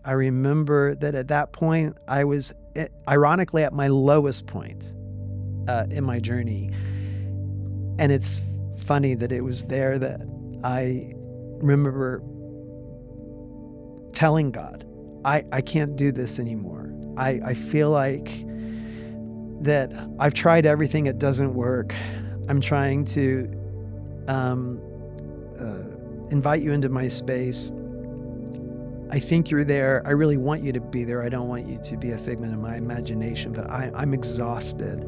I remember that at that point, I was ironically at my lowest point in my journey. And it's funny that it was there that I remember telling God, I can't do this anymore. I feel like that I've tried everything, it doesn't work. I'm trying to invite you into my space. I think you're there. I really want you to be there. I don't want you to be a figment of my imagination, but I'm exhausted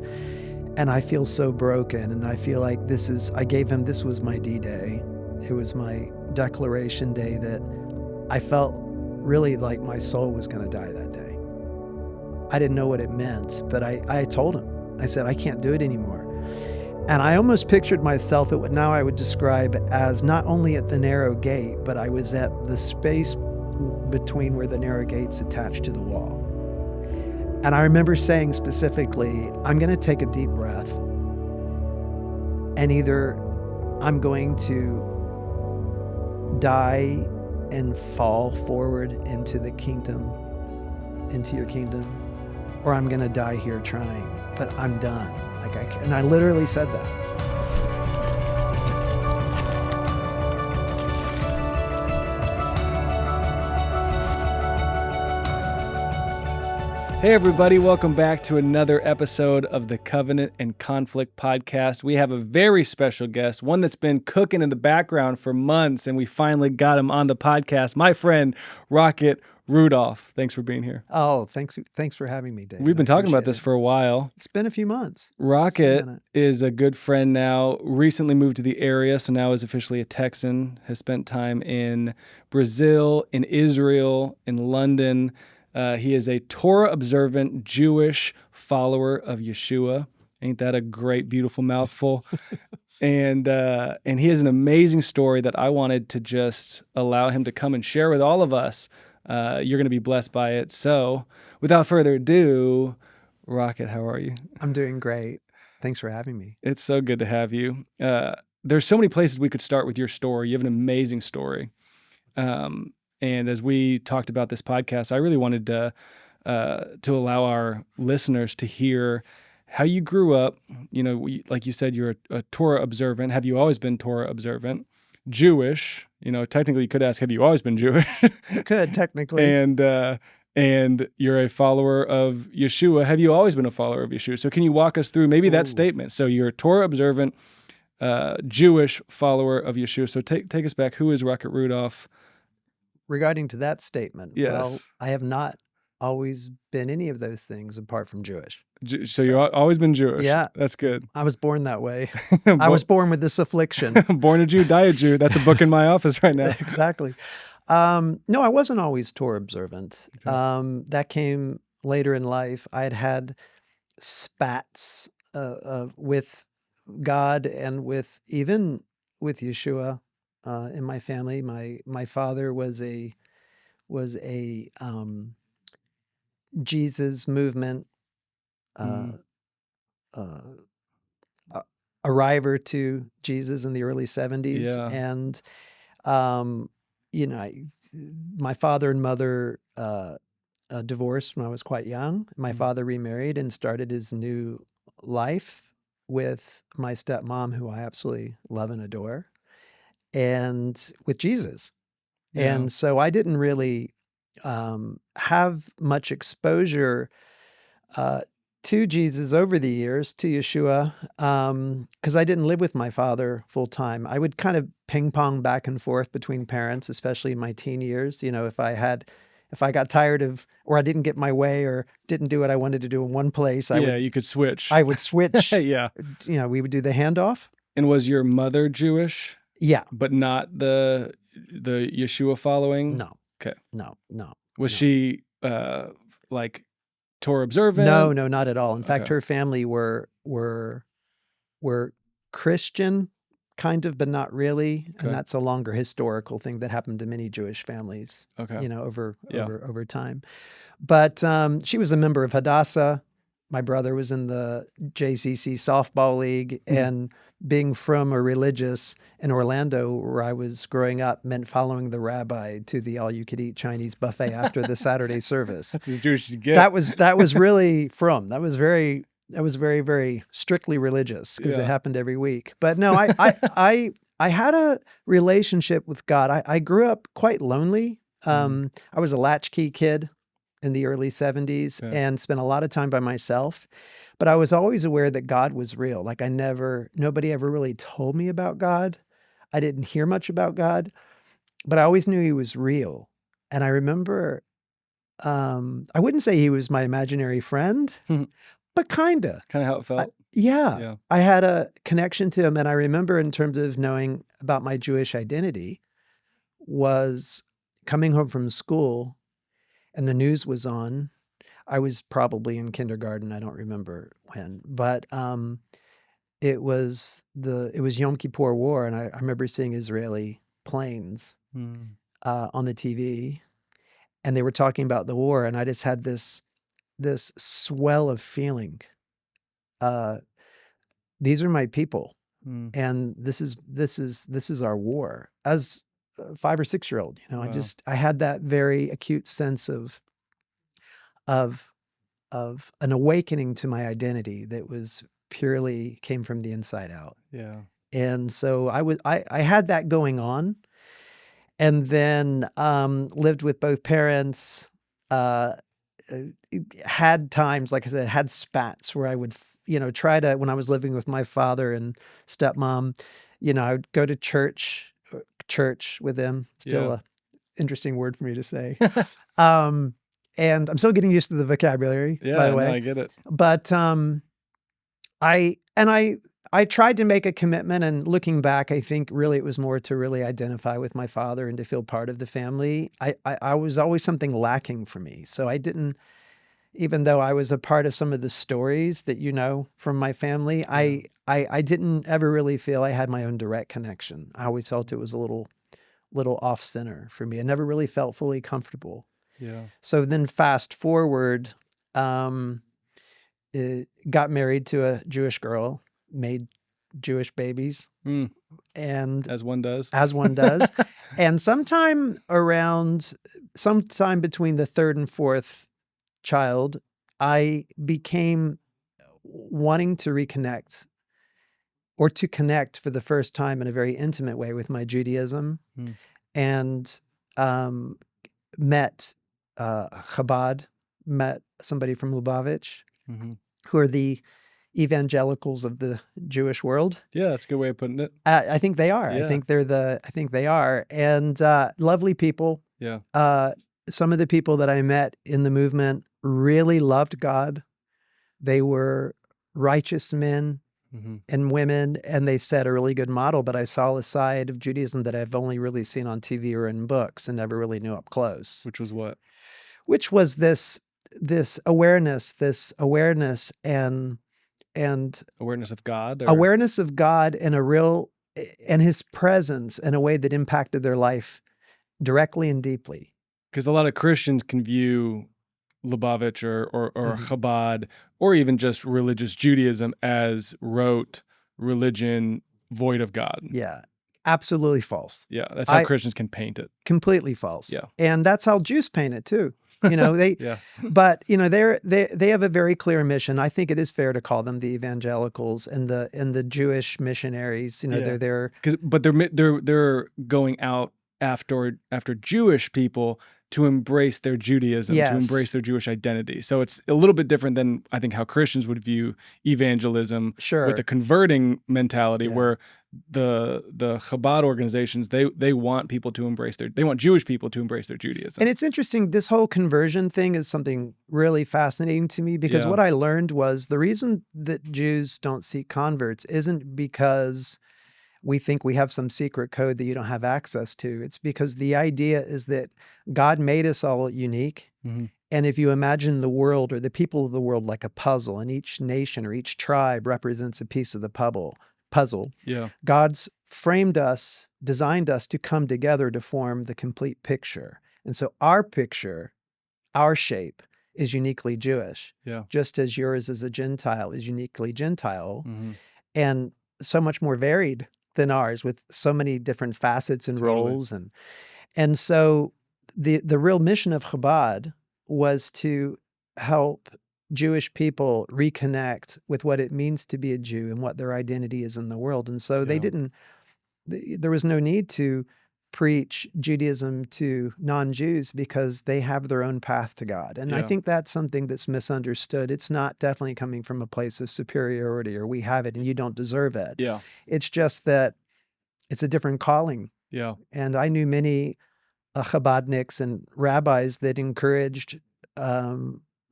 and I feel so broken. And I feel like this was my D-Day. It was my declaration day that I felt really like my soul was going to die that day. I didn't know what it meant, but I told him, I said, I can't do it anymore. And I almost pictured myself at what now I would describe as not only at the narrow gate, but I was at the space between where the narrow gate's attached to the wall. And I remember saying specifically, I'm going to take a deep breath, and either I'm going to die and fall forward into the kingdom, into your kingdom, or I'm going to die here trying, but I'm done. And I literally said that. Hey everybody, welcome back to another episode of the Covenant and Conflict podcast. We have a very special guest, one that's been cooking in the background for months, and we finally got him on the podcast. My friend, Rocket Rudolph. Thanks for being here. Oh, thanks for having me, David. We've been talking about this for a while. It's been a few months. Rocket is a good friend now, recently moved to the area, so now is officially a Texan, has spent time in Brazil, in Israel, in London. He is a Torah-observant Jewish follower of Yeshua. Ain't that a great, beautiful mouthful? And he has an amazing story that I wanted to just allow him to come and share with all of us. You're going to be blessed by it. So without further ado, Rocket, how are you? I'm doing great. Thanks for having me. It's so good to have you. There's so many places we could start with your story. You have an amazing story. And as we talked about this podcast, I really wanted to allow our listeners to hear how you grew up. You know, like you said, you're a Torah observant. Have you always been Torah observant? Jewish. You know, technically you could ask, have you always been Jewish? Could, technically. And you're a follower of Yeshua. Have you always been a follower of Yeshua? So can you walk us through maybe that statement? So you're a Torah observant, Jewish follower of Yeshua. So take us back. Who is Rocket Rudolph? Regarding to that statement, yes. Well, I have not always been any of those things apart from Jewish. So you've always been Jewish? Yeah. That's good. I was born that way. I was born with this affliction. Born a Jew, die a Jew. That's a book in my office right now. Exactly. No, I wasn't always Torah observant. Okay. That came later in life. I had spats with God and with Yeshua. In my family, my father was a Jesus movement arriver to Jesus in the early 70s, yeah. And my father and mother divorced when I was quite young. My father remarried and started his new life with my stepmom, who I absolutely love and adore, and with Jesus. Yeah. And so I didn't really have much exposure to Jesus over the years, to Yeshua, because I didn't live with my father full time. I would kind of ping pong back and forth between parents, especially in my teen years. You know, if I got tired of, or I didn't get my way, or didn't do what I wanted to do in one place, you could switch. I would switch. Yeah. You know, we would do the handoff. And was your mother Jewish? Yeah. But not the Yeshua following? No. Okay. No. Was she like Torah observant? No, not at all. In fact, her family were Christian, kind of, but not really. Okay. And that's a longer historical thing that happened to many Jewish families, over time. But she was a member of Hadassah. my brother was in the JCC softball league, and being from a religious in Orlando where I was growing up meant following the rabbi to the all-you-could-eat Chinese buffet after the Saturday service. That's as Jewish as you get. That was really that was very very strictly religious because it happened every week. But no, I had a relationship with God. I grew up quite lonely. I was a latchkey kid in the early 70s and spent a lot of time by myself. But I was always aware that God was real. Like nobody ever really told me about God. I didn't hear much about God, but I always knew he was real. And I remember, I wouldn't say he was my imaginary friend, but kinda. Kind of how it felt. Yeah. I had a connection to him. And I remember, in terms of knowing about my Jewish identity, was coming home from school and the news was on. I was probably in kindergarten. I don't remember when, but it was Yom Kippur War, and I remember seeing Israeli planes on the TV, and they were talking about the war, and I just had this swell of feeling. These are my people, and this is our war. As a 5 or 6 year old, Wow. I had that very acute sense of an awakening to my identity that was purely came from the inside out. Yeah. And so I had that going on, and then lived with both parents. Had times, like I said, had spats where I would try to, when I was living with my father and stepmom, I would go to church with them. Still a interesting word for me to say. And I'm still getting used to the vocabulary, by the way. No, I get it. But I tried to make a commitment, and looking back, I think really it was more to really identify with my father and to feel part of the family. I was always something lacking for me. So I didn't, even though I was a part of some of the stories that from my family, I didn't ever really feel I had my own direct connection. I always felt it was a little off center for me. I never really felt fully comfortable. Yeah. So then fast forward, got married to a Jewish girl, made Jewish babies, and as one does. And sometime between the third and fourth child, I became wanting to reconnect, or to connect for the first time in a very intimate way with my Judaism, and met Chabad, met somebody from Lubavitch, who are the evangelicals of the Jewish world. Yeah, that's a good way of putting it. I think they are. Yeah. I think they are. And lovely people. Yeah. Some of the people that I met in the movement really loved God. They were righteous men and women, and they set a really good model. But I saw a side of Judaism that I've only really seen on TV or in books and never really knew up close. Which was what? Which was this awareness and awareness of God? Awareness of God and his presence in a way that impacted their life directly and deeply. Because a lot of Christians can view Lubavitch or Chabad, or even just religious Judaism, as rote religion void of God. Yeah, absolutely false. Yeah, that's how Christians can paint it. Completely false. Yeah. And that's how Jews paint it too. They but they have a very clear mission. I think it is fair to call them the evangelicals and the Jewish missionaries. They're but they're going out after Jewish people to embrace their Judaism, to embrace their Jewish identity. So it's a little bit different than I think how Christians would view evangelism, with a converting mentality, where the Chabad organizations, they want people to they want Jewish people to embrace their Judaism. And it's interesting, this whole conversion thing is something really fascinating to me, because what I learned was the reason that Jews don't seek converts isn't because we think we have some secret code that you don't have access to. It's because the idea is that God made us all unique. And if you imagine the world or the people of the world like a puzzle, and each nation or each tribe represents a piece of the puzzle. Yeah. God's framed us, designed us to come together to form the complete picture. And so our picture, our shape, is uniquely Jewish, Yeah. just as yours as a Gentile is uniquely Gentile, Mm-hmm. and so much more varied than ours, with so many different facets and Totally. roles. And so the real mission of Chabad was to help Jewish people reconnect with what it means to be a Jew and what their identity is in the world. And so Yeah. there was no need to preach Judaism to non-Jews because they have their own path to God. And I Yeah. think that's something that's misunderstood. It's not definitely coming from a place of superiority or we have it and you don't deserve it. Yeah. It's just that it's a different calling. Yeah. And I knew many Chabadniks and rabbis that encouraged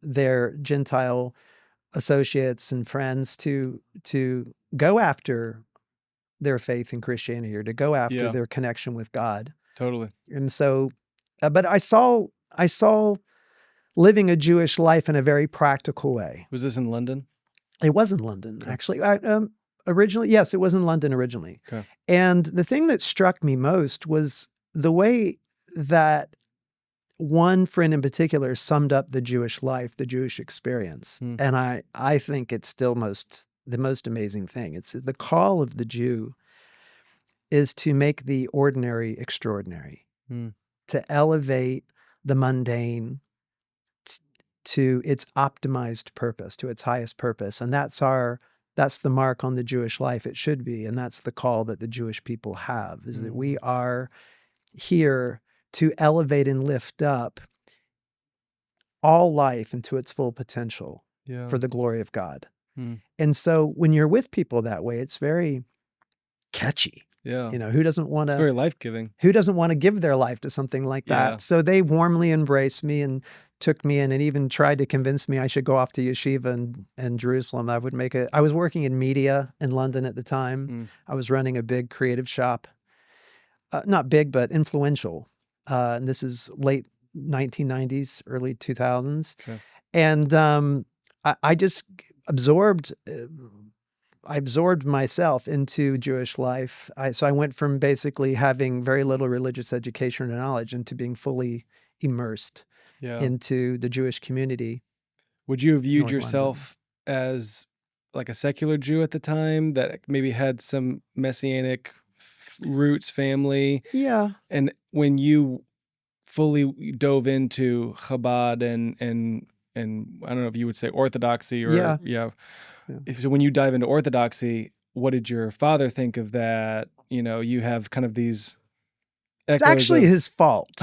their Gentile associates and friends to go after their faith in Christianity or to go after Yeah. their connection with God. Totally. And so, but I saw living a Jewish life in a very practical way. Was this in London? It was in London, Okay. actually. Originally, yes, it was in London originally. Okay. And the thing that struck me most was the way that one friend in particular summed up the Jewish life, the Jewish experience. Hmm. And I think it's still the most amazing thing. It's the call of the Jew is to make the ordinary extraordinary, to elevate the mundane to its optimized purpose, to its highest purpose. And that's the mark on the Jewish life. It should be. And that's the call that the Jewish people have, is that we are here to elevate and lift up all life into its full potential for the glory of God. And so when you're with people that way, it's very catchy. Yeah. Who doesn't want It's to very life-giving. Who doesn't want to give their life to something like that? Yeah. So they warmly embraced me and took me in and even tried to convince me I should go off to yeshiva in Jerusalem. I was working in media in London at the time. I was running a big creative shop. Not big, but influential. And this is late 1990s, early 2000s. Okay. And I just absorbed myself into Jewish life. So I went from basically having very little religious education or knowledge into being fully immersed into the Jewish community. Would you have viewed North yourself as like a secular Jew at the time that maybe had some messianic roots, family? Yeah. And when you fully dove into Chabad and I don't know if you would say orthodoxy or So when you dive into orthodoxy, what did your father think of that? You have kind of these echoes. It's actually his fault.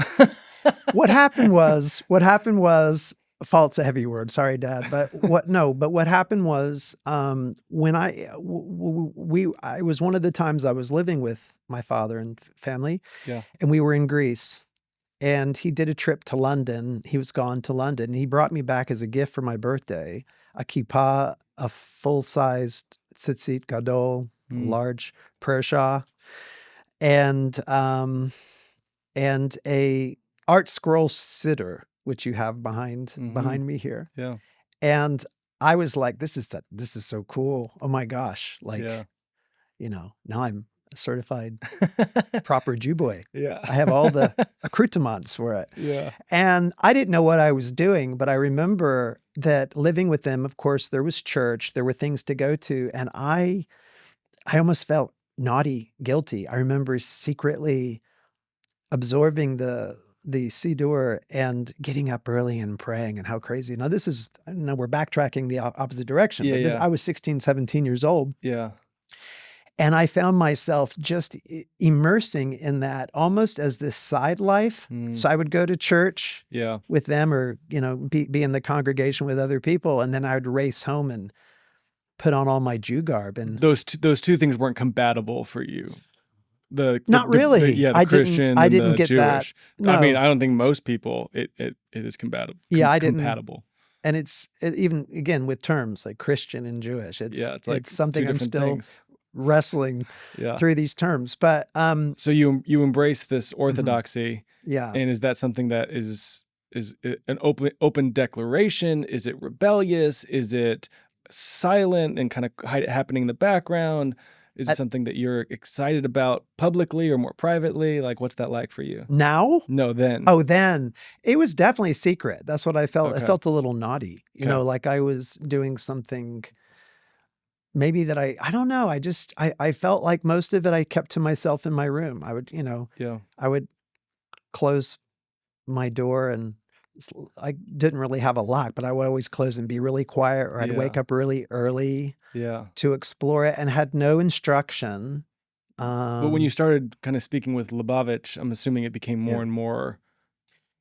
What happened was, fault's a heavy word. Sorry, Dad. But what happened was, when I was one of the times I was living with my father and family, and we were in Greece, and he did a trip to London. He was gone to London. And he brought me back as a gift for my birthday, a kippah, a full-sized tzitzit gadol, large prayer shawl, and a art scroll siddur, which you have behind me here. Yeah. And I was like, this is so cool. Oh my gosh. Now I'm a certified proper Jew boy. Yeah. I have all the accoutrements for it. Yeah. And I didn't know what I was doing, but I remember that living with them, of course, there was church, there were things to go to. And I almost felt naughty, guilty. I remember secretly absorbing the siddur and getting up early and praying, and how crazy. Now we're backtracking the opposite direction. I was 16, 17 years old. Yeah. And I found myself just immersing in that almost as this side life. So I would go to church with them or, be in the congregation with other people. And then I would race home and put on all my Jew garb. And those two things weren't compatible for you. Not really. The Christian I and didn't the get Jewish. that. No. I mean, I don't think most people, it is compatible. I didn't. Compatible. And even, again, with terms like Christian and Jewish, it's something I'm still wrestling through these terms. But so you embrace this orthodoxy. And is that something that is an open declaration? Is it rebellious? Is it silent and kind of happening in the background? Is it something that you're excited about publicly or more privately? Like, what's that like for you? Now? No, then. Oh, then it was definitely secret. That's what I felt. Okay. I felt a little naughty, you know, like I was doing something maybe that I don't know. I felt like most of it I kept to myself in my room. I would, you know, I would close my door and I didn't really have a lock, but I would always close and be really quiet, or I'd wake up really early to explore it and had no instruction. But when you started kind of speaking with Lubavitch, I'm assuming it became more and more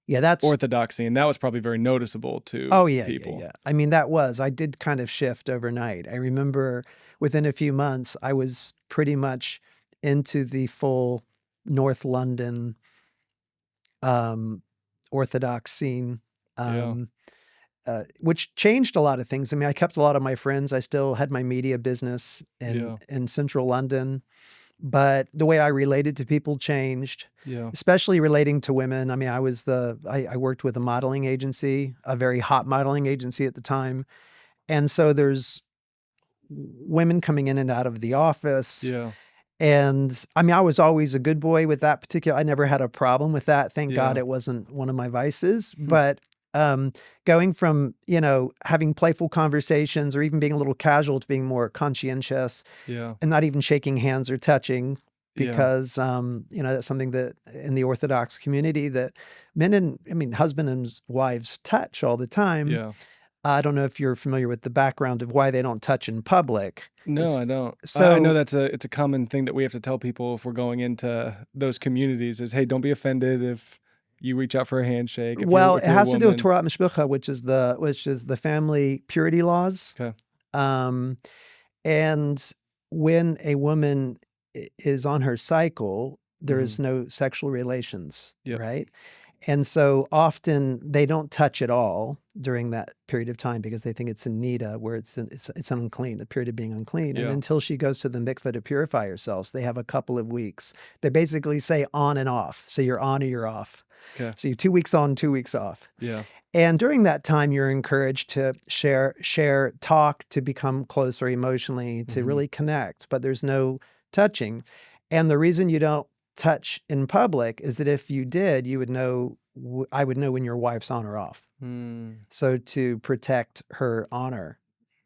that's orthodoxy, and that was probably very noticeable to people. Yeah. I mean, I did kind of shift overnight. I remember within a few months, I was pretty much into the full North London Orthodox scene, which changed a lot of things. I mean, I kept a lot of my friends. I still had my media business in central London, but the way I related to people changed, especially relating to women. I mean, I worked with a modeling agency, a very hot modeling agency at the time. And so there's women coming in and out of the office. And I mean, I was always a good boy with that particular, I never had a problem with that. Thank God it wasn't one of my vices. But going from, you know, having playful conversations or even being a little casual to being more conscientious and not even shaking hands or touching because, you know, that's something that in the Orthodox community that husband and wives touch all the time. I don't know if you're familiar with the background of why they don't touch in public. No, I don't. So I know it's a common thing that we have to tell people if we're going into those communities is, hey, don't be offended if you reach out for a handshake. Well, it has to do with Torah-observant Jewish, which is the family purity laws. Okay. And when a woman is on her cycle, there is no sexual relations, right? And so often they don't touch at all during that period of time because they think it's a nida, where it's unclean, a period of being unclean. And until she goes to the mikveh to purify herself, they have a couple of weeks. They basically say on and off. So you're on or you're off. Okay. So you're 2 weeks on, 2 weeks off. Yeah. And during that time, you're encouraged to share, talk, to become closer emotionally, to really connect, but there's no touching. And the reason you don't touch in public is that if you did, you would know, I would know when your wife's on or off. So to protect her honor.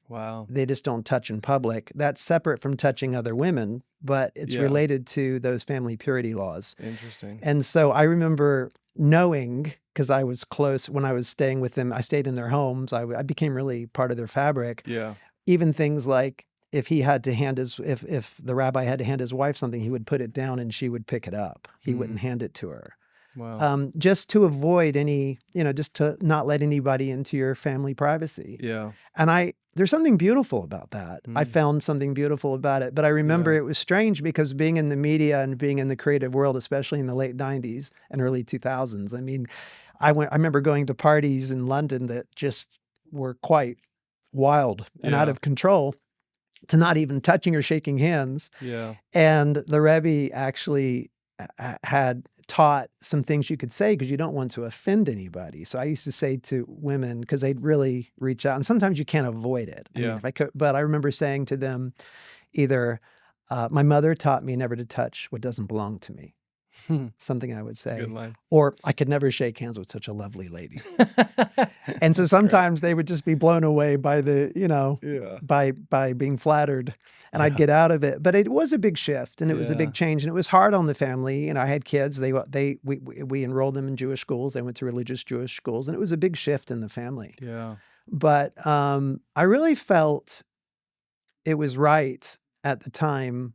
Wow. They just don't touch in public. That's separate from touching other women, but it's related to those family purity laws. Interesting. And so I remember knowing, because I was close when I was staying with them, I stayed in their homes. I became really part of their fabric. Yeah. Even things like if he had to hand if the rabbi had to hand his wife something, he would put it down and she would pick it up. He wouldn't hand it to her. Wow. Just to avoid any, just to not let anybody into your family privacy. Yeah. And there's something beautiful about that. I found something beautiful about it. But I remember it was strange because being in the media and being in the creative world, especially in the late 90s and early 2000s, I mean, I remember going to parties in London that just were quite wild and out of control, to not even touching or shaking hands. Yeah. And the Rebbe actually had taught some things you could say because you don't want to offend anybody. So I used to say to women, because they'd really reach out, and sometimes you can't avoid it. I mean, if I could, but I remember saying to them either, my mother taught me never to touch what doesn't belong to me. Something I would say. Good line. Or I could never shake hands with such a lovely lady. And so sometimes they would just be blown away by the, by being flattered, and I'd get out of it. But it was a big shift, and it was a big change, and it was hard on the family. I had kids. We enrolled them in Jewish schools. They went to religious Jewish schools, and it was a big shift in the family. Yeah. But I really felt it was right at the time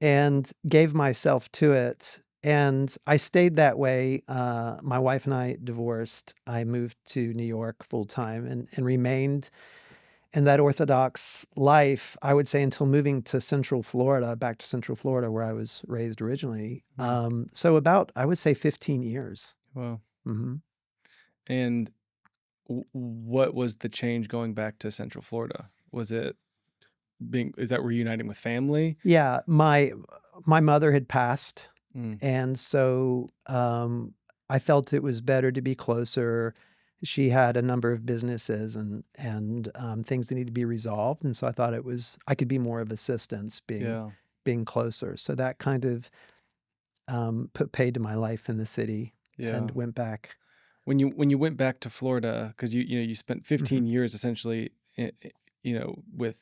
and gave myself to it. And I stayed that way. My wife and I divorced. I moved to New York full time and remained in that Orthodox life, I would say, until moving to Central Florida, back to Central Florida, where I was raised originally. So about, I would say, 15 years. Wow. Mm-hmm. And what was the change going back to Central Florida? Was it is that reuniting with family? Yeah, my mother had passed. And so I felt it was better to be closer, she had a number of businesses and things that need to be resolved, and so I thought I could be more of assistance being closer. So that kind of put paid to my life in the city and went back. When you went back to Florida, because you spent 15 Mhm. years essentially, with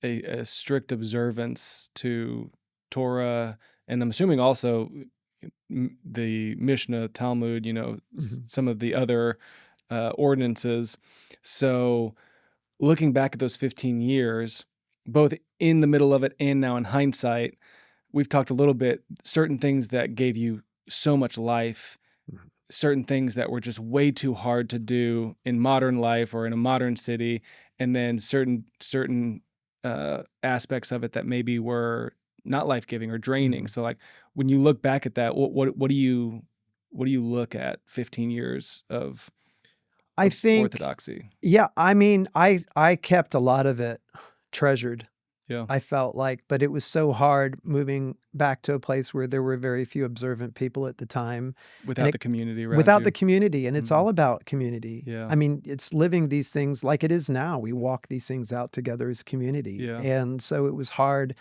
a strict observance to Torah, and I'm assuming also the Mishnah, Talmud, Mhm. some of the other ordinances. So looking back at those 15 years, both in the middle of it and now in hindsight, we've talked a little bit, certain things that gave you so much life, Mhm. certain things that were just way too hard to do in modern life or in a modern city, and then certain aspects of it that maybe were not life-giving or draining. Mhm. So like when you look back at that, what do you look at 15 years of I think, orthodoxy? yeah, I mean, I kept a lot of it treasured. Yeah. I felt like, but it was so hard moving back to a place where there were very few observant people at the time, and Without the it community around without the you. community, and it's Mhm. all about community. Yeah. I mean, it's living these things like it is now. We walk these things out together as community, Yeah. and so it was hard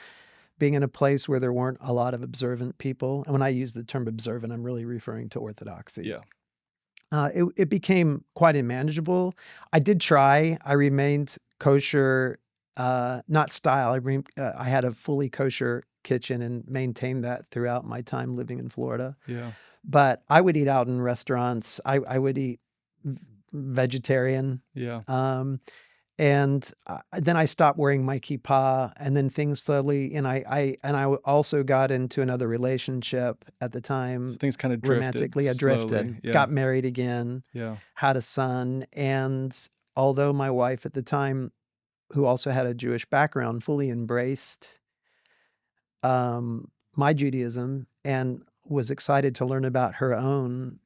being in a place where there weren't a lot of observant people. And when I use the term observant, I'm really referring to orthodoxy. Yeah. It became quite unmanageable. I did try. I remained kosher, not style. I had a fully kosher kitchen and maintained that throughout my time living in Florida. Yeah. But I would eat out in restaurants. I would eat vegetarian. Yeah. And then I stopped wearing my kippah, and then things slowly. And I also got into another relationship at the So time, things kind of drifted romantically. I slowly. drifted, Yeah. got married again, Yeah. had a son, and although my wife at the time, who also had a Jewish background, fully embraced my Judaism and was excited to learn about her own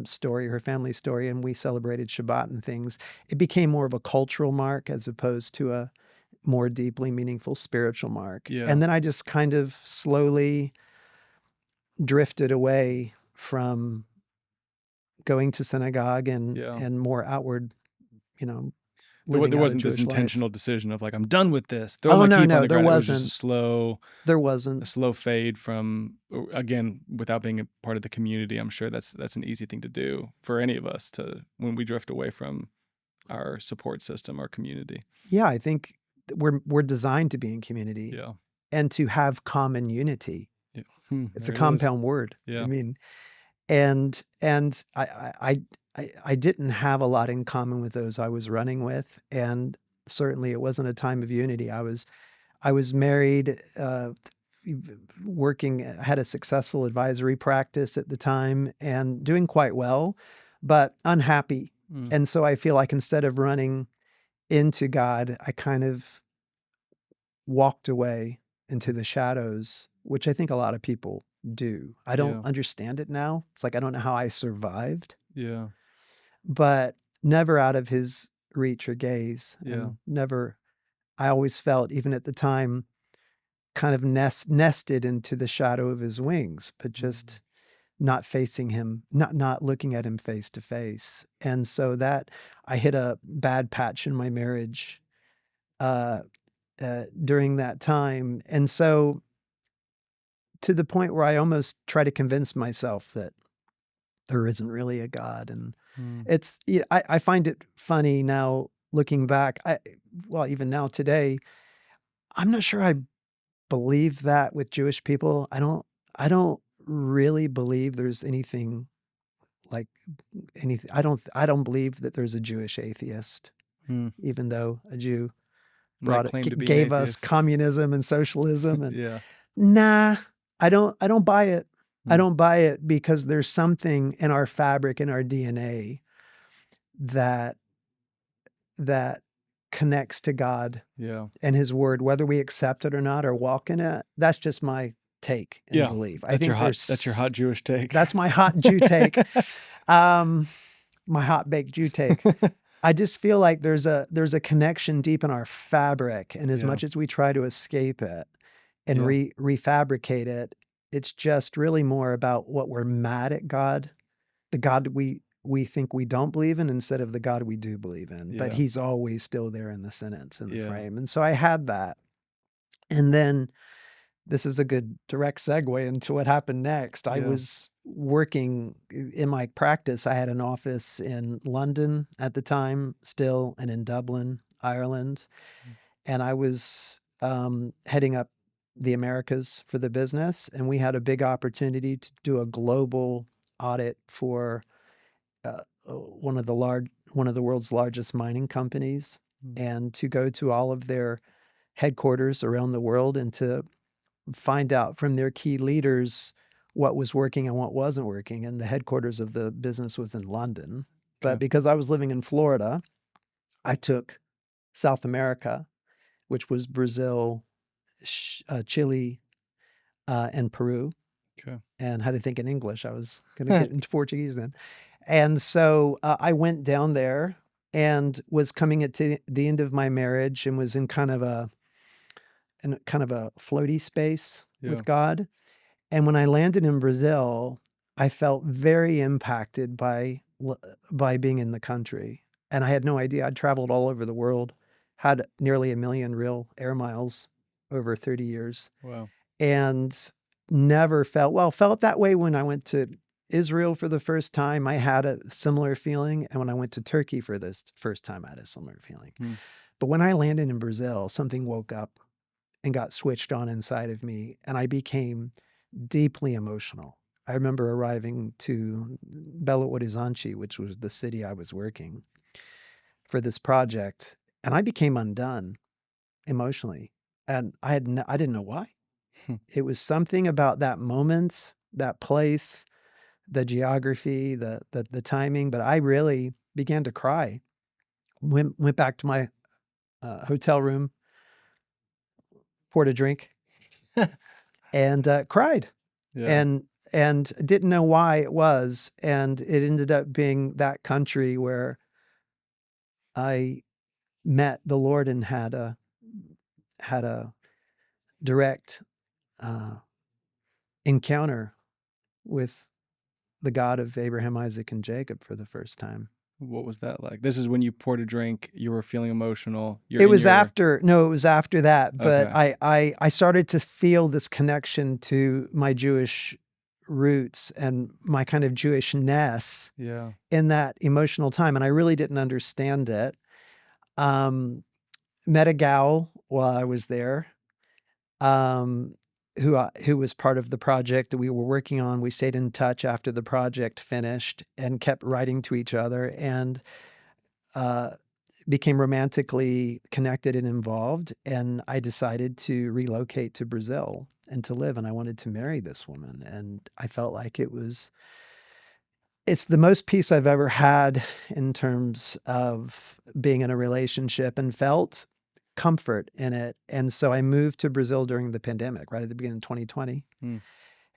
story, her family story, and we celebrated Shabbat and things. It became more of a cultural mark as opposed to a more deeply meaningful spiritual mark. Yeah. And then I just kind of slowly drifted away from going to synagogue and Yeah. more outward, you know, There living out a wasn't this Jewish life. intentional decision of like, I'm done with this. Throw Oh, my no, keep on no, the there ground. It was just wasn't. There a wasn't. slow fade from, again, without being a part of the community. I'm sure that's an easy thing to do for any of us when we drift away from our support system, our community. Yeah, I think we're designed to be in community. Yeah. And to have common unity. Yeah. It's a There it is. compound word. Yeah. I mean, and I didn't have a lot in common with those I was running with, and certainly it wasn't a time of unity. I was married, working, had a successful advisory practice at the time, and doing quite well, but unhappy. Mm. And so I feel like instead of running into God, I kind of walked away into the shadows, which I think a lot of people do. I don't understand it now. It's like I don't know how I survived. Yeah. But never out of his reach or gaze. Yeah. And never, I always felt, even at the time, kind of nested into the shadow of his wings, but just not facing him, not looking at him face to face. And so that I hit a bad patch in my marriage during that time. And so to the point where I almost try to convince myself that there isn't really a God. And it's, I find it funny now looking back. Even now today, I'm not sure I believe that with Jewish people. I don't really believe there's anything like anything. I don't believe that there's a Jewish atheist, even though a Jew Might claim to be an gave us atheist. communism and socialism. And Yeah. nah, I don't buy it. I don't buy it because there's something in our fabric, in our DNA that connects to God and his word, whether we accept it or not or walk in it. That's just my take and belief. I think that's your hot Jewish take. That's my hot Jew take. My hot baked Jew take. I just feel like there's a connection deep in our fabric, and as much as we try to escape it and refabricate it, it's just really more about what we're mad at God, the God we we think we don't believe in instead of the God we do believe in. But Yeah. he's always still there in the sentence, in the Yeah. frame. And so I had that. And then this is a good direct segue into what happened next. I Yeah. was working in my practice. I had an office in London at the time still, and in Dublin, Ireland. And I was heading up the Americas for the business. And we had a big opportunity to do a global audit for one of the world's largest mining companies, and to go to all of their headquarters around the world and to find out from their key leaders what was working and what wasn't working. And the headquarters of the business was in London. But Okay. because I was living in Florida, I took South America, which was Brazil, Chile, and Peru, Okay. and had to think in English. I was going to get into Portuguese then. And so I went down there and was coming at the end of my marriage and was in kind of a floaty space Yeah. with God. And when I landed in Brazil, I felt very impacted by being in the country. And I had no idea. I'd traveled all over the world, had nearly 1 million real air miles over 30 years. Wow. And never felt that way when I went to Israel for the first time. I had a similar feeling. And when I went to Turkey for the first time, I had a similar feeling. But when I landed in Brazil, something woke up and got switched on inside of me, and I became deeply emotional. I remember arriving to Belo Horizonte, which was the city I was working for this project, and I became undone emotionally. And I didn't know why. It was something about that moment, that place, the geography, the timing, but I really began to cry. Went back to my hotel room, poured a drink, and cried. Yeah. And didn't know why it was. And it ended up being that country where I met the Lord and had a direct encounter with the God of Abraham, Isaac, and Jacob for the first time. What was that like? This is when you poured a drink, you were feeling emotional. It was after that, but Okay. I started to feel this connection to my Jewish roots and my kind of Jewishness Yeah. in that emotional time, and I really didn't understand it. Met a gal while I was there, who was part of the project that we were working on. We stayed in touch after the project finished and kept writing to each other, and became romantically connected and involved. And I decided to relocate to Brazil and to live, and I wanted to marry this woman. And I felt like it's the most peace I've ever had in terms of being in a relationship, and felt comfort in it. And so I moved to Brazil during the pandemic, right at the beginning of 2020.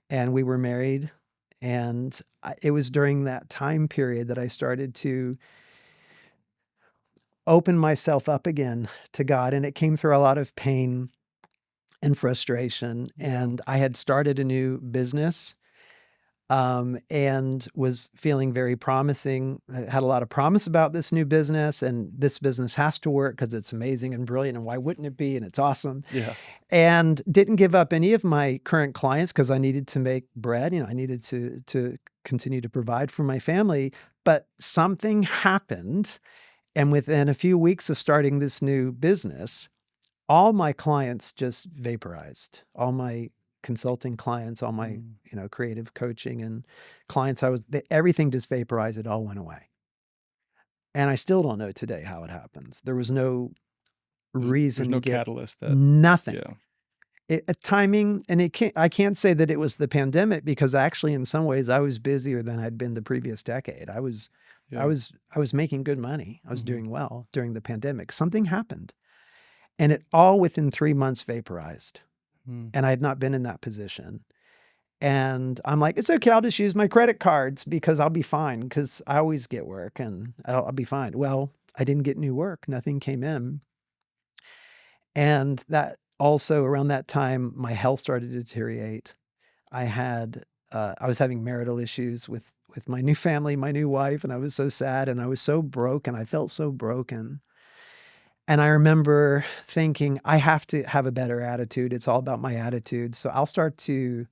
And we were married. And it was during that time period that I started to open myself up again to God. And it came through a lot of pain and frustration. Yeah. And I had started a new business, and was feeling very promising. I had a lot of promise about this new business, and this business has to work because it's amazing and brilliant, and why wouldn't it be? And it's awesome. Yeah. And didn't give up any of my current clients because I needed to make bread. I needed to continue to provide for my family. But something happened, and within a few weeks of starting this new business, all my clients just vaporized. All my consulting clients, all my creative coaching and clients, everything just vaporized. It all went away. And I still don't know today how it happens. There was no reason There's no to get catalyst nothing. Yeah. Timing, and I can't say that it was the pandemic, because actually in some ways I was busier than I'd been the previous decade. I was making good money. I was doing well during the pandemic. Something happened, and it all within 3 months vaporized. And I had not been in that position. And I'm like, it's okay, I'll just use my credit cards because I'll be fine, because I always get work and I'll be fine. Well, I didn't get new work. Nothing came in. And that also, around that time, my health started to deteriorate. I was having marital issues with with my new family, my new wife, and I was so sad and I was so broken. I felt so broken. And I remember thinking, I have to have a better attitude. It's all about my attitude. So I'll start to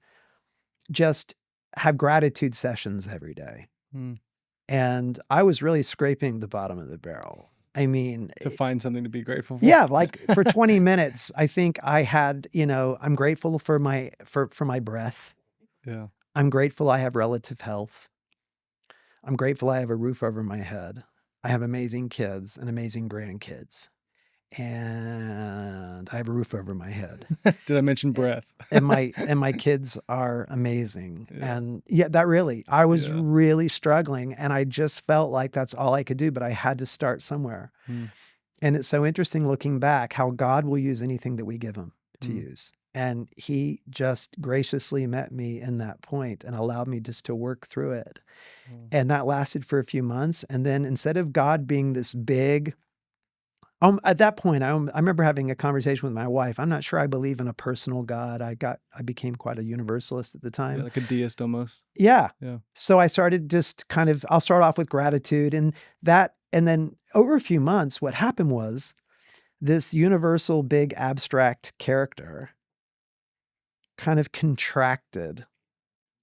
just have gratitude sessions every day. Mm. And I was really scraping the bottom of the barrel. I mean, To find something to be grateful for. yeah, like for 20 minutes, I think I had, I'm grateful for my breath. Yeah. I'm grateful I have relative health. I'm grateful I have a roof over my head. I have amazing kids and amazing grandkids. And I have a roof over my head. Did I mention breath? and my kids are amazing. Yeah. And yeah, I was Yeah. really struggling, and I just felt like that's all I could do, but I had to start somewhere. Mm. And it's so interesting looking back how God will use anything that we give him to Mm. use. And he just graciously met me in that point and allowed me just to work through it. Mm. And that lasted for a few months. And then instead of God being this big, at that point, I remember having a conversation with my wife. I'm not sure I believe in a personal God. I became quite a universalist at the time. Yeah, like a deist almost. Yeah. Yeah. So I started just I'll start off with gratitude and then over a few months, what happened was this universal big abstract character kind of contracted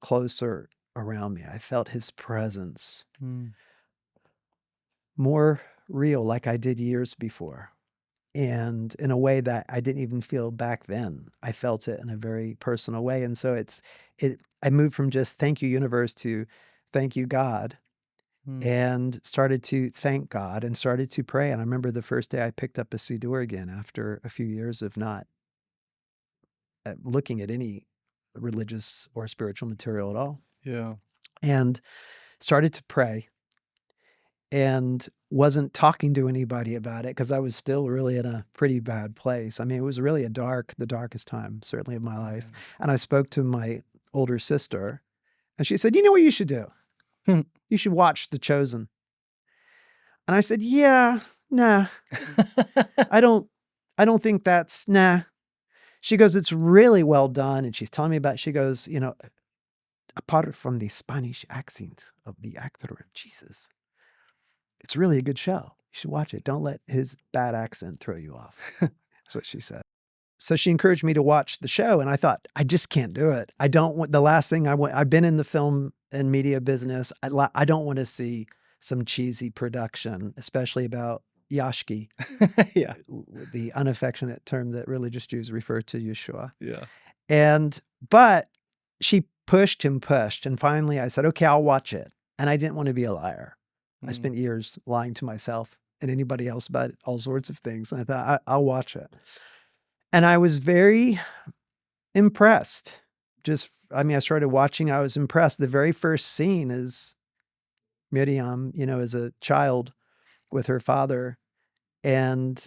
closer around me. I felt his presence more real, like I did years before. And in a way that I didn't even feel back then. I felt it in a very personal way. And so I moved from just thank you, universe, to thank you, God, and started to thank God and started to pray. And I remember the first day I picked up a Siddur again after a few years of not looking at any religious or spiritual material at all. Yeah. And started to pray and wasn't talking to anybody about it because I was still really in a pretty bad place. I mean, it was really the darkest time, certainly of my life. And I spoke to my older sister, and she said, "You know what you should do? You should watch The Chosen." And I said, "Yeah, nah, I don't think that's, nah." She goes, "It's really well done." And she's telling me she goes, apart from the Spanish accent of the actor of Jesus, it's really a good show. You should watch it. Don't let his bad accent throw you off. That's what she said. So she encouraged me to watch the show, and I thought, I just can't do it. I don't want the last thing I want. I've been in the film and media business. I don't want to see some cheesy production, especially about Yashki. Yeah. The unaffectionate term that religious Jews refer to Yeshua. Yeah. But she pushed and pushed, and finally I said, okay, I'll watch it. And I didn't want to be a liar. I spent years lying to myself and anybody else about all sorts of things. And I thought, I'll watch it. And I was very impressed. I started watching. I was impressed. The very first scene is Miriam, as a child with her father. And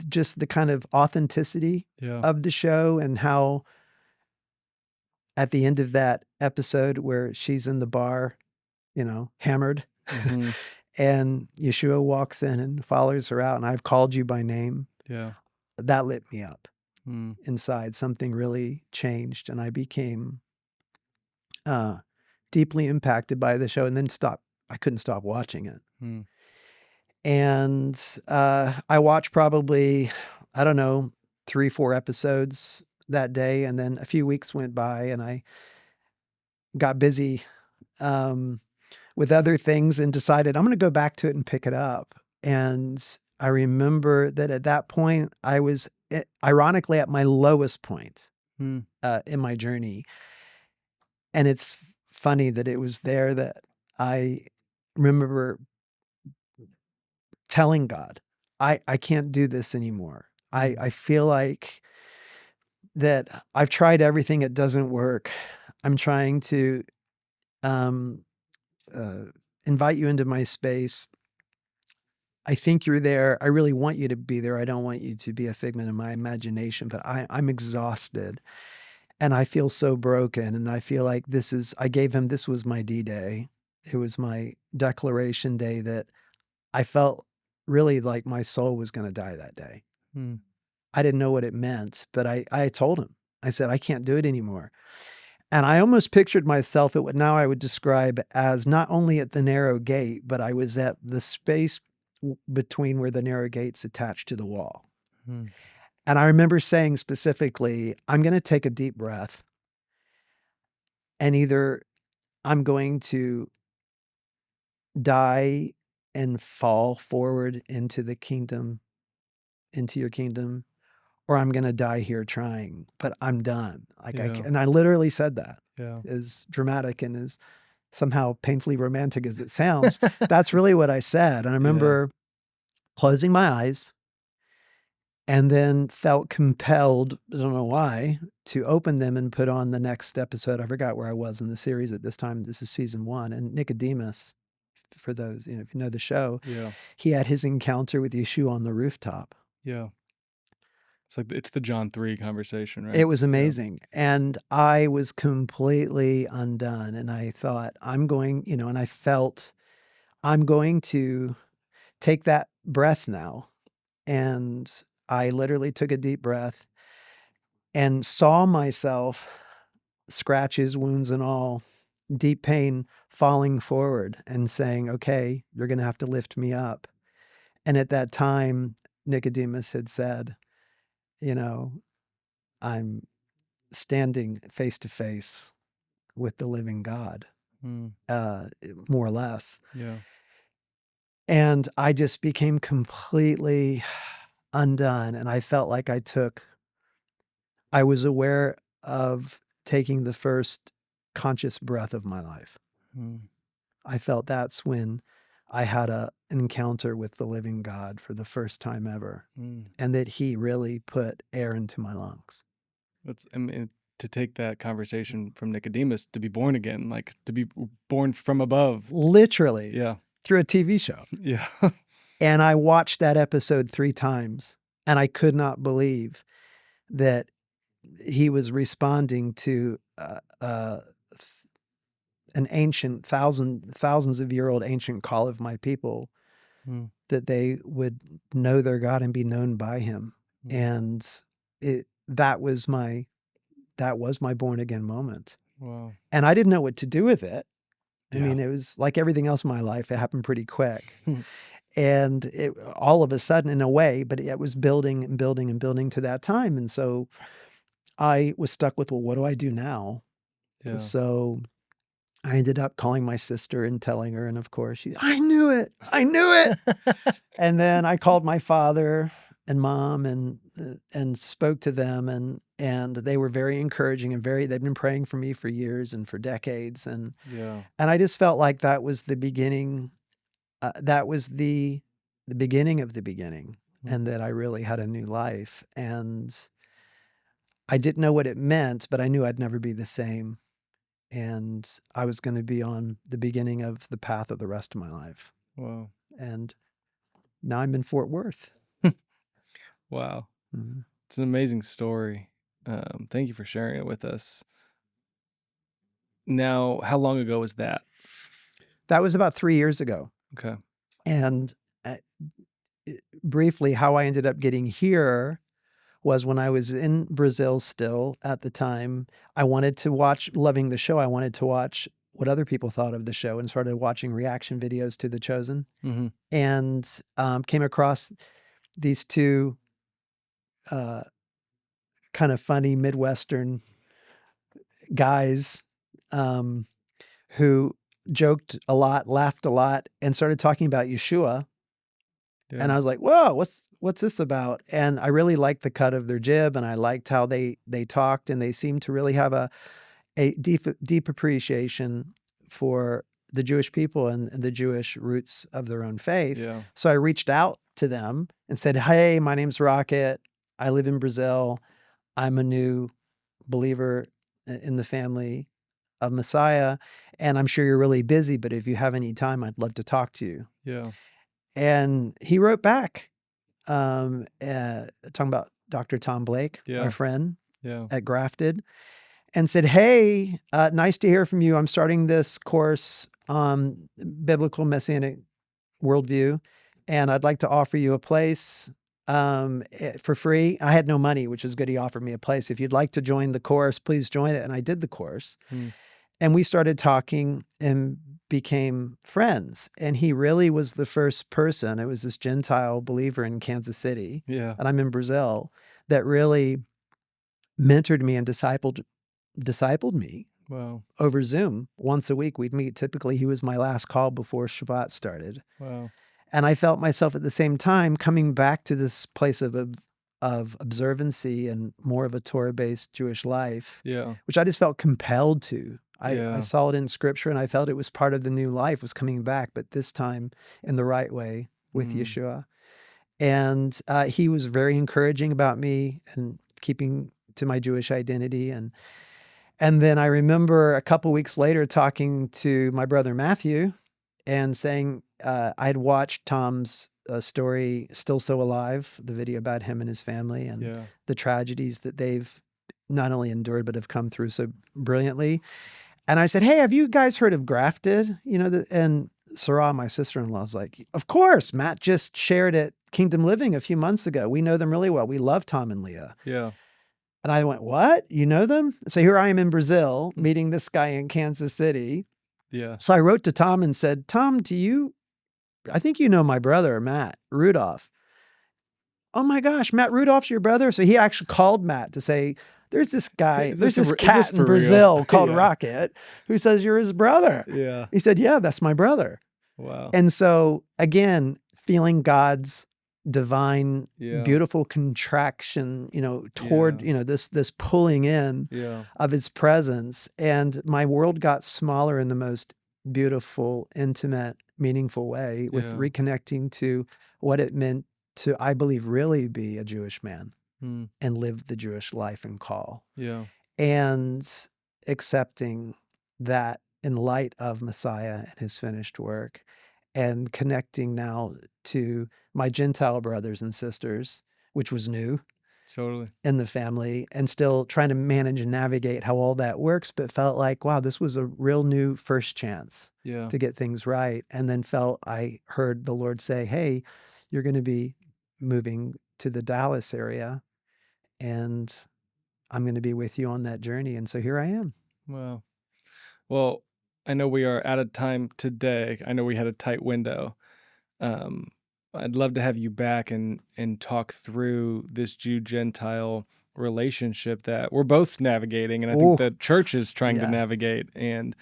just the kind of authenticity of the show, and how at the end of that episode where she's in the bar, hammered, and Yeshua walks in and follows her out, and I've called you by name. Yeah. That lit me up inside. Something really changed, and I became deeply impacted by the show, and then I couldn't stop watching it. And I watched probably, I don't know, 3-4 episodes that day, and then a few weeks went by, and I got busy with other things and decided I'm going to go back to it and pick it up. And I remember that at that point, I was ironically at my lowest point in my journey. And it's funny that it was there that I remember telling God, I can't do this anymore. I feel like that I've tried everything. It doesn't work. I'm trying to invite you into my space. I think you're there. I really want you to be there. I don't want you to be a figment of my imagination, but I'm exhausted and I feel so broken. And I feel like this was my D-Day. It was my declaration day that I felt really like my soul was going to die that day. I didn't know what it meant, but I told him, I said, I can't do it anymore. And I almost pictured myself at what now I would describe as not only at the narrow gate, but I was at the space between where the narrow gate's attached to the wall. Hmm. And I remember saying specifically, I'm going to take a deep breath, and either I'm going to die and fall forward into the kingdom, into your kingdom, or I'm going to die here trying, but I'm done. And I literally said that. Yeah. As dramatic and as somehow painfully romantic as it sounds, that's really what I said. And I remember closing my eyes and then felt compelled, I don't know why, to open them and put on the next episode. I forgot where I was in the series at this time. This is season 1. And Nicodemus, for those, if you know the show, he had his encounter with Yeshua on the rooftop. Yeah. It's the John 3 conversation, right? It was amazing. And I was completely undone. And I thought, I'm going, and I felt I'm going to take that breath now. And I literally took a deep breath and saw myself, scratches, wounds and all, deep pain, falling forward and saying, okay, you're going to have to lift me up. And at that time, Nicodemus had said, I'm standing face to face with the living God, more or less. Yeah. And I just became completely undone. And I felt like I was aware of taking the first conscious breath of my life. I felt that's when I had an encounter with the living God for the first time ever, and that he really put air into my lungs. To take that conversation from Nicodemus to be born again, like to be born from above. Literally. Yeah. Through a TV show. Yeah. And I watched that episode 3 times, and I could not believe that he was responding to an ancient, thousands of year old ancient call of my people, that they would know their God and be known by him. And that was my born again moment. Wow. And I didn't know what to do with it. I mean, it was like everything else in my life. It happened pretty quick. And it all of a sudden, in a way, but it was building and building and building to that time. And so I was stuck with, well, what do I do now? Yeah. So I ended up calling my sister and telling her. And of course, I knew it. And then I called my father and mom and spoke to them, and they were very encouraging and they've been praying for me for years and for decades. And I just felt like that was the beginning. That was the beginning of the beginning, and that I really had a new life. And I didn't know what it meant, but I knew I'd never be the same. And I was going to be on the beginning of the path of the rest of my life. Wow. And now I'm in Fort Worth. Wow. Mm-hmm. It's an amazing story. Thank you for sharing it with us. Now, how long ago was that? That was about 3 years ago. Okay. And briefly, how I ended up getting here was when I was in Brazil still at the time. I wanted to watch, loving the show, I wanted to watch what other people thought of the show, and started watching reaction videos to The Chosen. Mm-hmm. And came across these two kind of funny Midwestern guys who joked a lot, laughed a lot, and started talking about Yeshua. Yeah. And I was like, whoa, what's this about? And I really liked the cut of their jib, and I liked how they talked, and they seemed to really have a deep appreciation for the Jewish people and the Jewish roots of their own faith. Yeah. So I reached out to them and said, hey, my name's Rocket. I live in Brazil. I'm a new believer in the family of Messiah, and I'm sure you're really busy, but if you have any time, I'd love to talk to you. Yeah. And he wrote back, talking about Dr. Tom Blake, our friend at Grafted, and said, hey, nice to hear from you. I'm starting this course on biblical messianic worldview, and I'd like to offer you a place for free. I had no money, which is good. He offered me a place. If you'd like to join the course, please join it. And I did the course. And we started talking and became friends. And he really was the first person. It was this Gentile believer in Kansas City, Yeah. and I'm in Brazil, that really mentored me and discipled me. Wow. Over Zoom. Once a week, we'd meet. Typically, he was my last call before Shabbat started. Wow. And I felt myself at the same time coming back to this place of observancy and more of a Torah-based Jewish life, Yeah. which I just felt compelled to. Yeah. I saw it in Scripture, and I felt it was part of the new life was coming back, but this time in the right way with Yeshua. And he was very encouraging about me and keeping to my Jewish identity. And then I remember a couple weeks later talking to my brother Matthew and saying I had watched Tom's story, Still So Alive, the video about him and his family and the tragedies that they've not only endured, but have come through so brilliantly. And I said, hey, have you guys heard of Grafted? And Sarah, my sister-in-law, was like, of course, Matt just shared at Kingdom Living a few months ago. We know them really well. We love Tom and Leah. Yeah. And I went, what? You know them? So here I am in Brazil meeting this guy in Kansas City. Yeah. So I wrote to Tom and said, Tom, I think you know my brother, Matt Rudolph. Oh my gosh, Matt Rudolph's your brother? So he actually called Matt to say, there's this guy, there's this cat in Brazil called Rocket who says you're his brother. Yeah. He said, yeah, that's my brother. Wow. And so again, feeling God's divine, beautiful contraction, toward, this pulling in of his presence. And my world got smaller in the most beautiful, intimate, meaningful way with reconnecting to what it meant to, I believe, really be a Jewish man and live the Jewish life and call. Yeah. And accepting that in light of Messiah and his finished work, and connecting now to my Gentile brothers and sisters, which was new in the family, and still trying to manage and navigate how all that works, but felt like, wow, this was a real new first chance to get things right. And then I heard the Lord say, hey, you're going to be moving to the Dallas area, and I'm going to be with you on that journey. And so here I am. Wow. Well, I know we are out of time today. I know we had a tight window. I'd love to have you back and talk through this Jew-Gentile relationship that we're both navigating, and I think the church is trying to navigate. And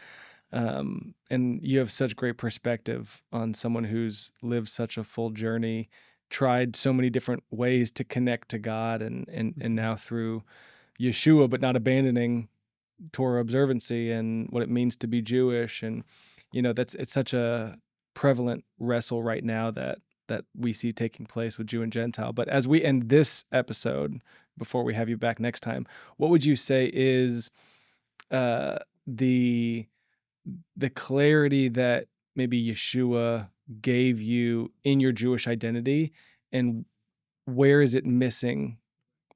you have such great perspective on someone who's lived such a full journey, tried so many different ways to connect to God, and now through Yeshua, but not abandoning Torah observancy and what it means to be Jewish. And it's such a prevalent wrestle right now that we see taking place with Jew and Gentile. But as we end this episode, before we have you back next time, what would you say is the clarity that maybe Yeshua gave you in your Jewish identity, and where is it missing?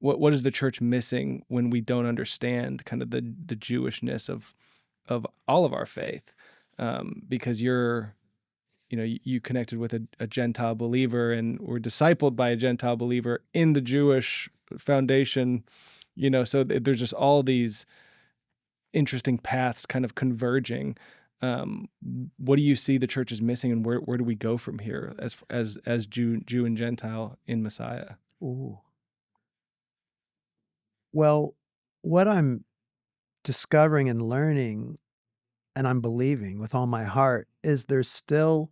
What is the church missing when we don't understand kind of the Jewishness of all of our faith? Because you connected with a Gentile believer and were discipled by a Gentile believer in the Jewish foundation, so there's just all these interesting paths kind of converging. What do you see the church is missing, and where do we go from here as Jew and Gentile in Messiah? Ooh. Well, what I'm discovering and learning, and I'm believing with all my heart, is there's still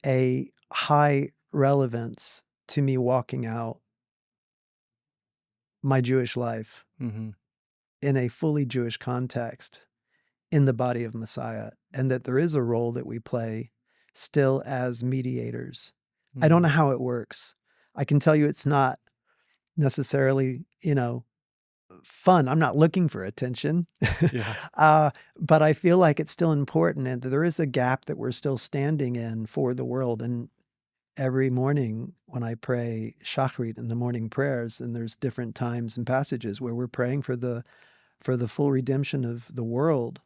a high relevance to me walking out my Jewish life in a fully Jewish context in the body of Messiah, and that there is a role that we play still as mediators. I don't know how it works. I can tell you it's not necessarily, fun. I'm not looking for attention. But I feel like it's still important, and that there is a gap that we're still standing in for the world. And every morning when I pray Shachrit in the morning prayers, and there's different times and passages where we're praying for the full redemption of the world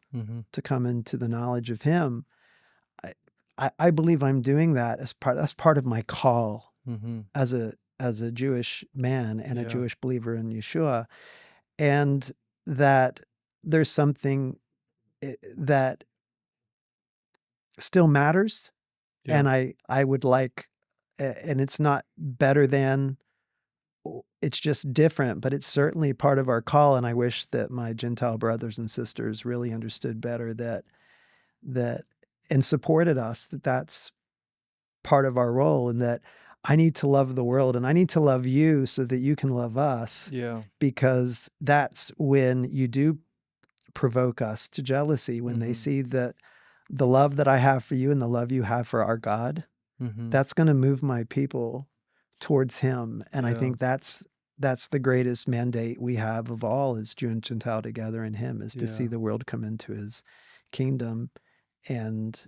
to come into the knowledge of Him. I believe I'm doing that that's part of my call as as a Jewish man and a Yeah. Jewish believer in Yeshua, and that there's something that still matters, Yeah. and I would like, and it's not better than, it's just different, but it's certainly part of our call. And I wish that my Gentile brothers and sisters really understood better that and supported us, that that's part of our role, and that I need to love the world and I need to love you so that you can love us, Yeah. because that's when you do provoke us to jealousy, when they Mhm. see that the love that I have for you and the love you have for our God, Mhm. that's going to move my people towards him. And I Yeah. think that's the greatest mandate we have of all, as Jew and Gentile together in him, is to see Yeah. the world come into his kingdom and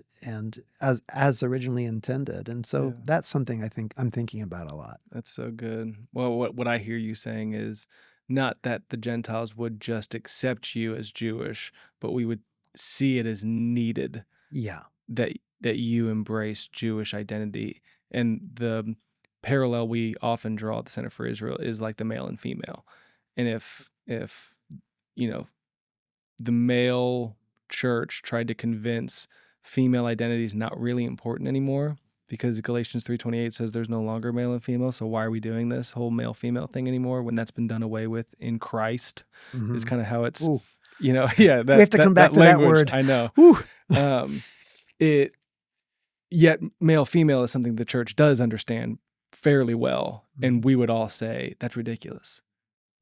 as originally intended. And so Yeah. that's something I think I'm thinking about a lot. That's so good. Well, what I hear you saying is not that the Gentiles would just accept you as Jewish, but we would see it as needed Yeah. that you embrace Jewish identity. And the parallel we often draw at the Center for Israel is like the male and female. And if you know, the male church tried to convince female identity is not really important anymore, because Galatians 3:28 says there's no longer male and female, so why are we doing this whole male female thing anymore when that's been done away with in Christ? Is kind of how it's, Ooh. yeah, We have to come back to that language, word. I know. Woo. It Yet male female is something the church does understand fairly well, and we would all say that's ridiculous.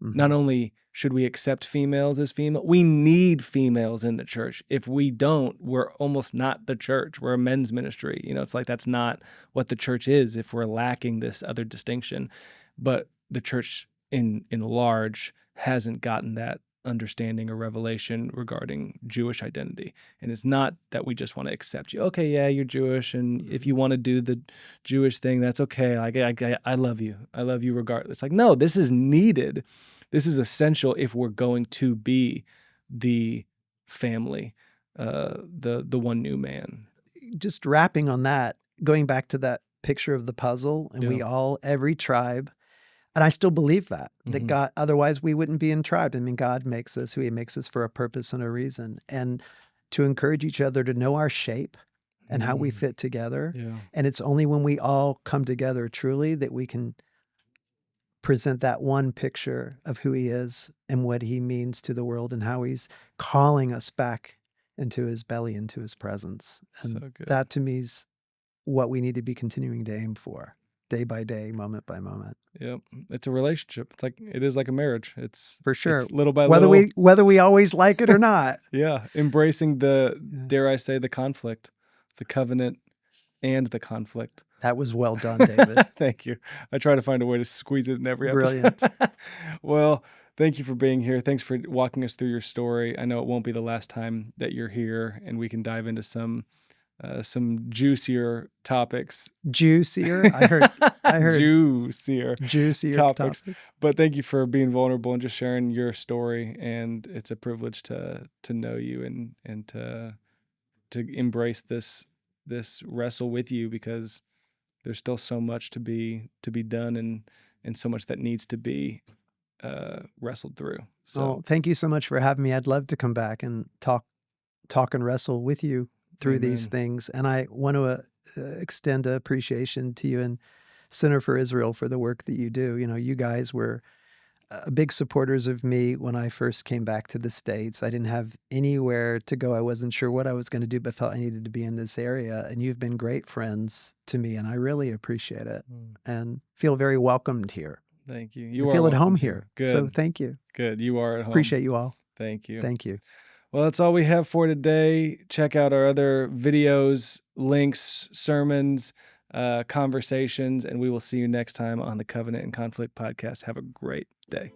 Not only should we accept females as female, we need females in the church. If we don't, we're almost not the church. We're a men's ministry. It's like that's not what the church is if we're lacking this other distinction. But the church in large hasn't gotten that understanding or revelation regarding Jewish identity. And it's not that we just want to accept you. Okay, yeah, you're Jewish, and if you want to do the Jewish thing, that's okay. I love you. I love you regardless. Like, no, this is needed. This is essential if we're going to be the family, the one new man. Just wrapping on that, going back to that picture of the puzzle, and we Yeah. all, every tribe, and I still believe that Mhm. God, otherwise we wouldn't be in tribe. I mean, God makes us who he makes us for a purpose and a reason, and to encourage each other to know our shape and how we fit together. Yeah. And it's only when we all come together truly that we can present that one picture of who he is and what he means to the world and how he's calling us back into his belly, into his presence. And So good. that to me is what we need to be continuing to aim for, day by day, moment by moment. Yep. It's a relationship. It is like a marriage. It's For sure. it's little by whether little. whether we always like it or not. Yeah. Embracing dare I say, the conflict, the covenant and the conflict. That was well done, David. Thank you. I try to find a way to squeeze it in every episode. Brilliant. Well, thank you for being here. Thanks for walking us through your story. I know it won't be the last time that you're here, and we can dive into some juicier topics. Juicier? I heard juicier topics. But thank you for being vulnerable and just sharing your story. And it's a privilege to know you and to embrace this wrestle with you, because there's still so much to be done and so much that needs to be wrestled through. So thank you so much for having me. I'd love to come back and talk and wrestle with you through these things. And I want to extend appreciation to you and Center for Israel for the work that you do. You guys were big supporters of me when I first came back to the States. I didn't have anywhere to go. I wasn't sure what I was going to do, but felt I needed to be in this area. And you've been great friends to me, and I really appreciate it and feel very welcomed here. Thank you. You feel at home here. Good. So thank you. Good. You are at home. Appreciate you all. Thank you. Thank you. Well, that's all we have for today. Check out our other videos, links, sermons, conversations, and we will see you next time on the Covenant and Conflict podcast. Have a great day.